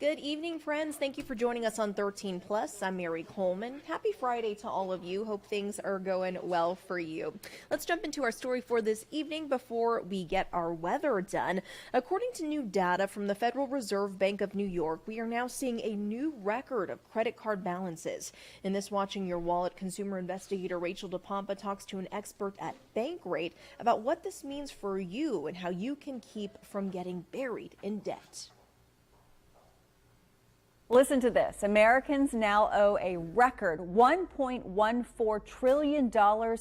Good evening, friends. Thank you for joining us on 13 Plus. I'm Mary Coleman. Happy Friday to all of you. Hope things are going well for you. Let's jump into our story for this evening before we get our weather done. According to new data from the Federal Reserve Bank of New York, we are now seeing a new record of credit card balances. In this Watching Your Wallet, consumer investigator Rachel DePompa talks to an expert at Bankrate about what this means for you and how you can keep from getting buried in debt. Listen to this. Americans now owe a record $1.14 trillion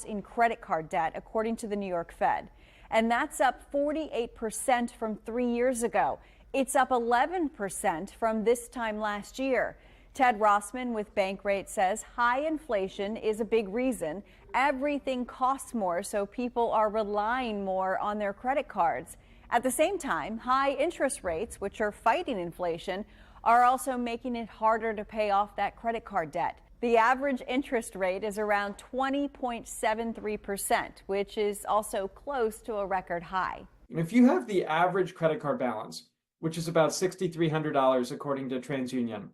in credit card debt, according to the New York Fed. And that's up 48% from 3 years ago. It's up 11% from this time last year. Ted Rossman with Bankrate says high inflation is a big reason. Everything costs more, so people are relying more on their credit cards. At the same time, high interest rates, which are fighting inflation, are also making it harder to pay off that credit card debt. The average interest rate is around 20.73%, which is also close to a record high. If you have the average credit card balance, which is about $6,300 according to TransUnion,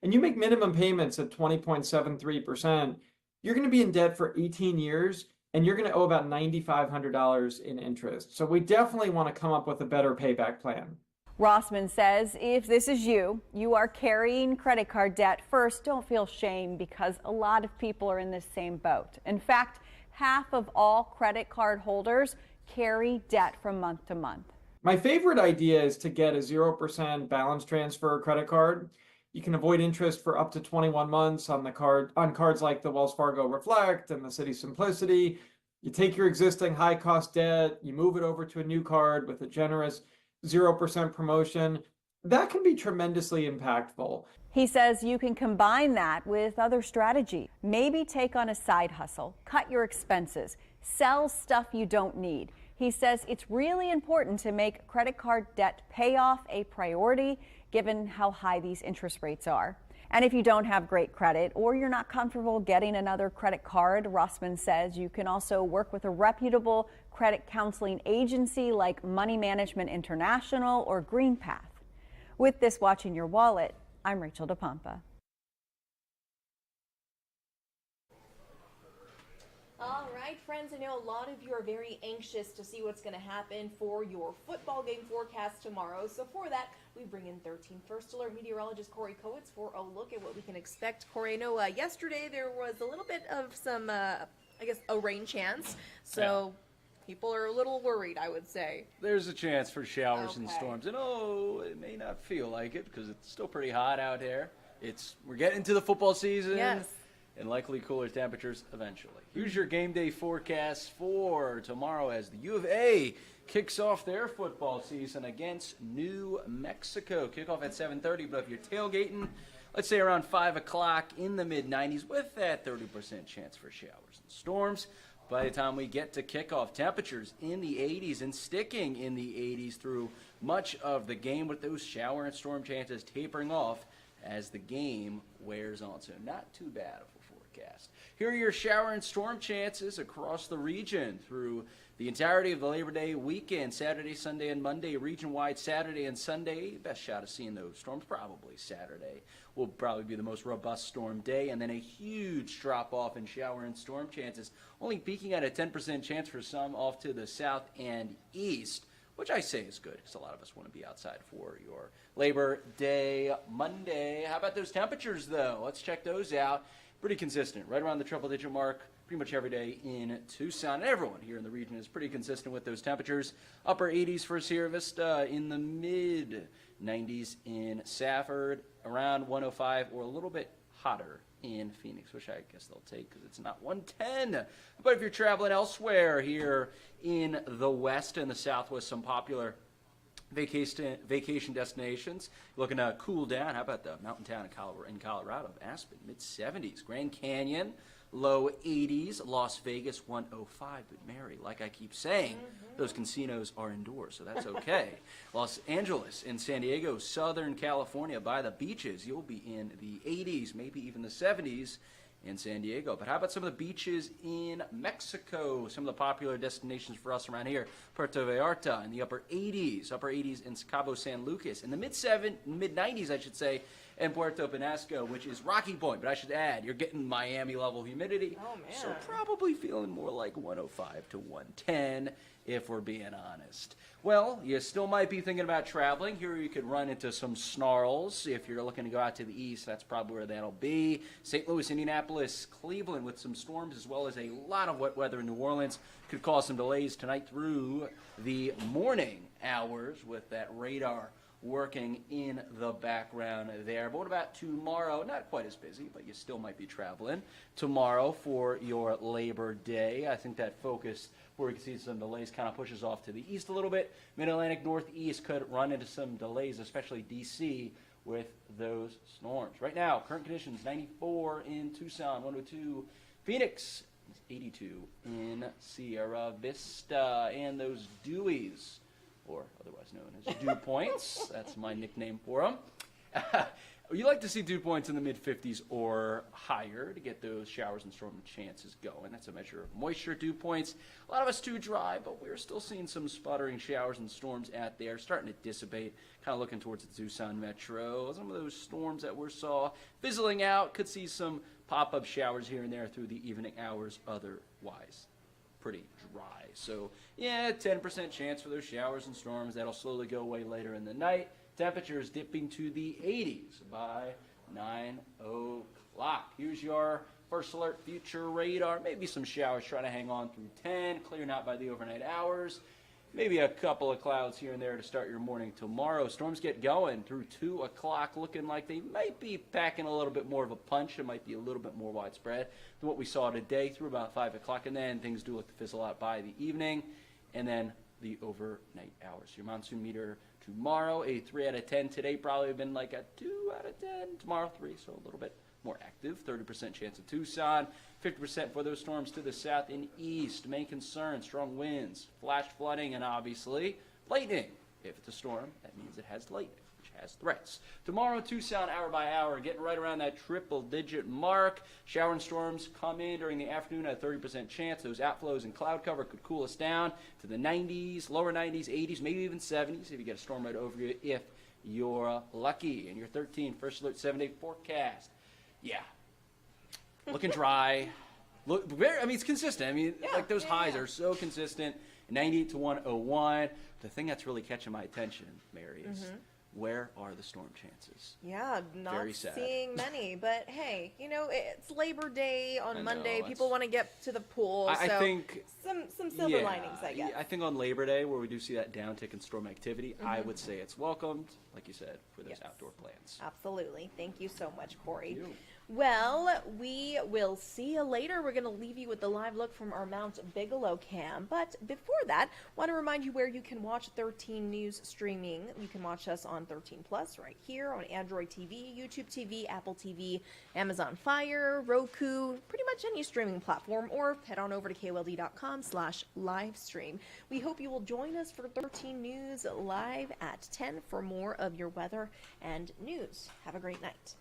and you make minimum payments at 20.73%, you're going to be in debt for 18 years and you're going to owe about $9,500 in interest. So we definitely want to come up with a better payback plan. Rossman says if this is you are carrying credit card debt, first, don't feel shame because a lot of people are in the same boat. In fact, half of all credit card holders carry debt from month to month. My favorite idea is to get a 0% balance transfer credit card. You can avoid interest for up to 21 months on cards like the Wells Fargo Reflect and the Citi Simplicity. You take your existing high-cost debt, you move it over to a new card with a generous 0% promotion. That can be tremendously impactful. He says you can combine that with other strategy. Maybe take on a side hustle, cut your expenses, sell stuff you don't need. He says it's really important to make credit card debt payoff a priority given how high these interest rates are. And if you don't have great credit or you're not comfortable getting another credit card, Rossman says you can also work with a reputable credit counseling agency like Money Management International or GreenPath. With this Watching Your Wallet, I'm Rachel DePompa. All right, friends, I know a lot of you are very anxious to see what's going to happen for your football game forecast tomorrow. So for that, we bring in 13 First Alert meteorologist Corey Kowitz for a look at what we can expect. Corey, I know yesterday there was a little bit of some, a rain chance. So people are a little worried, I would say. There's a chance for showers and storms. And it may not feel like it because it's still pretty hot out there. We're getting into the football season. Yes. And likely cooler temperatures eventually. Here's your game day forecast for tomorrow as the U of A kicks off their football season against New Mexico. Kickoff at 7:30, but if you're tailgating, let's say around 5 o'clock in the mid-90s with that 30% chance for showers and storms. By the time we get to kickoff, temperatures in the 80s and sticking in the 80s through much of the game with those shower and storm chances tapering off as the game wears on. So not too bad of a forecast. Here are your shower and storm chances across the region through the entirety of the Labor Day weekend, Saturday, Sunday, and Monday, region-wide Saturday and Sunday. Best shot of seeing those storms probably Saturday will probably be the most robust storm day, and then a huge drop-off in shower and storm chances, only peaking at a 10% chance for some off to the south and east, which I say is good because a lot of us want to be outside for your Labor Day Monday. How about those temperatures, though? Let's check those out. Pretty consistent, right around the triple-digit mark pretty much every day in Tucson. Everyone here in the region is pretty consistent with those temperatures. Upper 80s for Sierra Vista, in the mid-90s in Safford, around 105 or a little bit hotter in Phoenix, which I guess they'll take because it's not 110. But if you're traveling elsewhere here in the West and the Southwest, some popular vacation destinations looking to cool down. How about the mountain town in Colorado, Aspen, mid-70s, Grand Canyon, low 80s, Las Vegas 105. But Mary, like I keep saying, those casinos are indoors, so that's okay. Los Angeles and San Diego, Southern California, by the beaches, you'll be in the 80s, maybe even the 70s. in San Diego. But how about some of the beaches in Mexico? Some of the popular destinations for us around here. Puerto Vallarta in the upper 80s in Cabo San Lucas. In the mid-90s, I should say, in Puerto Penasco, which is Rocky Point. But I should add, you're getting Miami-level humidity. Oh, man. So probably feeling more like 105 to 110, if we're being honest. Well, you still might be thinking about traveling. Here you could run into some snarls. If you're looking to go out to the east, that's probably where that'll be. St. Louis, Indianapolis, Cleveland with some storms, as well as a lot of wet weather in New Orleans. Could cause some delays tonight through the morning hours with that radar working in the background there. But what about tomorrow? Not quite as busy, but you still might be traveling tomorrow for your Labor Day. I think that focus where we can see some delays kind of pushes off to the east a little bit. Mid-Atlantic Northeast could run into some delays, especially D.C. with those storms. Right now, current conditions, 94 in Tucson, 102 Phoenix, 82 in Sierra Vista, and those dewies, or otherwise known as dew points. That's my nickname for them. You like to see dew points in the mid-50s or higher to get those showers and storm chances going. That's a measure of moisture. Dew points, a lot of us too dry, but we're still seeing some sputtering showers and storms out there, starting to dissipate, kind of looking towards the Tucson metro. Some of those storms that we saw fizzling out, could see some pop-up showers here and there through the evening hours, otherwise pretty dry. So, yeah, 10% chance for those showers and storms. That'll slowly go away later in the night. Temperatures dipping to the 80s by 9 o'clock. Here's your first alert future radar. Maybe some showers trying to hang on through 10, clearing out by the overnight hours. Maybe a couple of clouds here and there to start your morning tomorrow. Storms get going through 2 o'clock, looking like they might be packing a little bit more of a punch. It might be a little bit more widespread than what we saw today through about 5 o'clock. And then things do look to fizzle out by the evening. And then the overnight hours. Your monsoon meter tomorrow, a 3 out of 10. Today probably been like a 2 out of 10. Tomorrow 3, so a little bit more active. 30% chance of Tucson. 50% for those storms to the south and east. Main concern, strong winds, flash flooding, and obviously lightning. If it's a storm, that means it has lightning, which has threats. Tomorrow, Tucson, hour by hour, getting right around that triple-digit mark. Shower and storms come in during the afternoon at a 30% chance. Those outflows and cloud cover could cool us down to the 90s, lower 90s, 80s, maybe even 70s if you get a storm right over you, if you're lucky. And your 13 first alert 7-day forecast. Yeah. Looking dry. It's consistent. I mean, like those highs are so consistent. 98 to 101. The thing that's really catching my attention, Mary, is where are the storm chances? Yeah, not Very sad. seeing many. But hey, it's Labor Day on I Monday. know, People want to get to the pool. I so think some silver linings, I guess. I think on Labor Day, where we do see that downtick in storm activity, I would say it's welcomed, like you said, for those Yes. outdoor plans. Absolutely. Thank you so much, Corey. Thank you. Well, we will see you later. We're going to leave you with the live look from our Mount Bigelow cam. But before that, want to remind you where you can watch 13 News streaming. You can watch us on 13 Plus right here on Android TV, YouTube TV, Apple TV, Amazon Fire, Roku, pretty much any streaming platform, or head on over to KOLD.com/livestream. We hope you will join us for 13 News live at 10 for more of your weather and news. Have a great night.